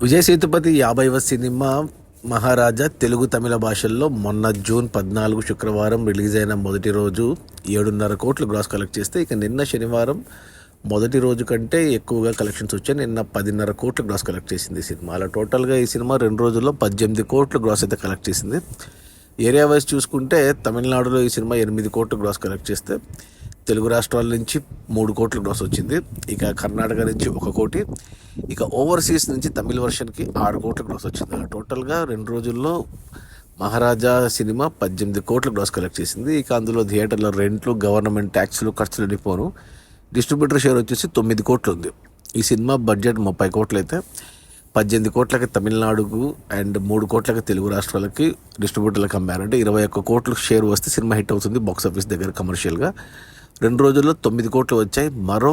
Vijay Sethupathi 50వ cinema మహారాజా తెలుగు తమిళ భాషల్లో మొన్న June 14 శుక్రవారం రిలీజ్ అయిన మొదటి రోజు 7.5 కోట్లు గ్రాస్ కలెక్ట్ చేస్తే ఇక నిన్న శనివారం మొదటి రోజు కంటే ఎక్కువగా కలెక్షన్స్ వచ్చాయి. నిన్న 10.5 కోట్లు గ్రాస్ కలెక్ట్ చేసింది ఈ సినిమా. అలా టోటల్గా ఈ సినిమా 2 రోజుల్లో 18 కోట్లు గ్రాస్ అయితే కలెక్ట్ చేసింది. ఏరియా వైజ్ చూసుకుంటే తమిళనాడులో ఈ సినిమా 8 కోట్లు గ్రాస్ కలెక్ట్ చేస్తే తెలుగు రాష్ట్రాల నుంచి 3 కోట్ల గ్రాస్ వచ్చింది. ఇక కర్ణాటక నుంచి 1 కోటి, ఇక ఓవర్సీస్ నుంచి తమిళ వర్షన్కి 6 కోట్ల గ్రాస్ వచ్చింది. అలా టోటల్గా 2 రోజుల్లో మహారాజా సినిమా 18 కోట్ల గ్రాస్ కలెక్ట్ చేసింది. ఇక అందులో థియేటర్లో రెంట్లు, గవర్నమెంట్ ట్యాక్స్లు, ఖర్చులు అడిపోను. డిస్ట్రిబ్యూటర్ షేర్ వచ్చేసి 9 కోట్లు ఉంది. ఈ సినిమా బడ్జెట్ 30 కోట్లు అయితే 18 కోట్లకి తమిళనాడుకు అండ్ 3 కోట్లకి తెలుగు రాష్ట్రాలకి డిస్ట్రిబ్యూటర్లకు అమ్మారంటే 21 కోట్లు షేర్ వస్తే సినిమా హిట్ అవుతుంది బాక్స్ ఆఫీస్ దగ్గర కమర్షియల్గా. 2 రోజుల్లో 9 కోట్లు వచ్చాయి. మరో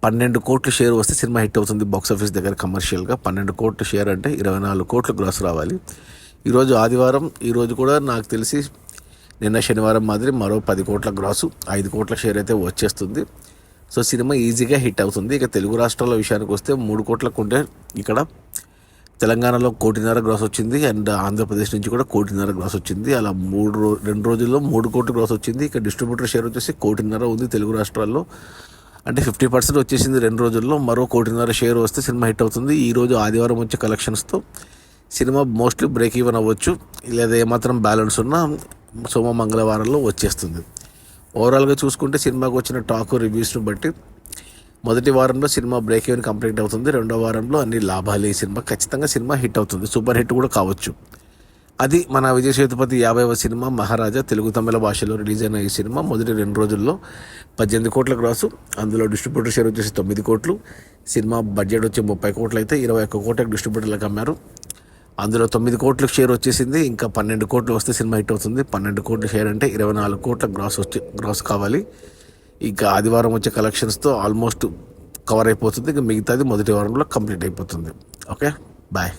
12 కోట్లు షేర్ వస్తే సినిమా హిట్ అవుతుంది బాక్స్ ఆఫీస్ దగ్గర కమర్షియల్గా. 12 కోట్లు షేర్ అంటే 24 కోట్లు గ్రాస్ రావాలి. ఈరోజు ఆదివారం, ఈరోజు కూడా నాకు తెలిసి నిన్న శనివారం మాదిరి మరో 10 కోట్ల గ్రాసు, 5 కోట్ల షేర్ అయితే వచ్చేస్తుంది. సో సినిమా ఈజీగా హిట్ అవుతుంది. ఇక తెలుగు రాష్ట్రాల విషయానికి వస్తే 3 కోట్లకు ఉంటే ఇక్కడ తెలంగాణలో 1.5 గ్రాస్ వచ్చింది అండ్ ఆంధ్రప్రదేశ్ నుంచి కూడా 1.5 గ్రాస్ వచ్చింది. అలా 2 రోజుల్లో 3 కోట్ల గ్రాస్ వచ్చింది. ఇక డిస్ట్రిబ్యూటర్ షేర్ వచ్చేసి 1.5 ఉంది తెలుగు రాష్ట్రాల్లో, అంటే 50% వచ్చేసింది 2 రోజుల్లో. మరో 1.5 షేర్ వస్తే సినిమా హిట్ అవుతుంది. ఈరోజు ఆదివారం వచ్చే కలెక్షన్స్తో సినిమా మోస్ట్లీ బ్రేక్ ఈవెన్ అవ్వచ్చు, లేదా ఏమాత్రం బ్యాలెన్స్ ఉన్నా సోమ మంగళవారంలో వచ్చేస్తుంది. ఓవరాల్గా చూసుకుంటే సినిమాకు వచ్చిన టాక్ రివ్యూస్ను బట్టి మొదటి వారంలో సినిమా బ్రేక్ ఈవెన్ కంప్లీట్ అవుతుంది. 2వ వారంలో అన్ని లాభాలు. ఈ సినిమా ఖచ్చితంగా సినిమా హిట్ అవుతుంది, సూపర్ హిట్ కూడా కావచ్చు. అది మన విజయ్ సేతుపతి 50వ సినిమా మహారాజా తెలుగు తమిళ భాషలో రిలీజ్ అయిన ఈ సినిమా మొదటి 2 రోజుల్లో 18 కోట్ల గ్రాసు, అందులో డిస్ట్రిబ్యూటర్ షేర్ వచ్చేసి 9 కోట్లు. సినిమా బడ్జెట్ వచ్చి 30 కోట్లు అయితే 21 కోట్లకు డిస్ట్రిబ్యూటర్లకు అమ్మారు. అందులో 9 కోట్లకు షేర్ వచ్చేసింది. ఇంకా 12 కోట్లు వస్తే సినిమా హిట్ అవుతుంది. 12 కోట్ల షేర్ అంటే 24 కోట్ల గ్రాస్ కావాలి. ఇక ఆదివారం వచ్చే కలెక్షన్స్తో ఆల్మోస్ట్ కవర్ అయిపోతుంది. ఇక మిగతాది మొదటి వారంలో కంప్లీట్ అయిపోతుంది. Okay, bye.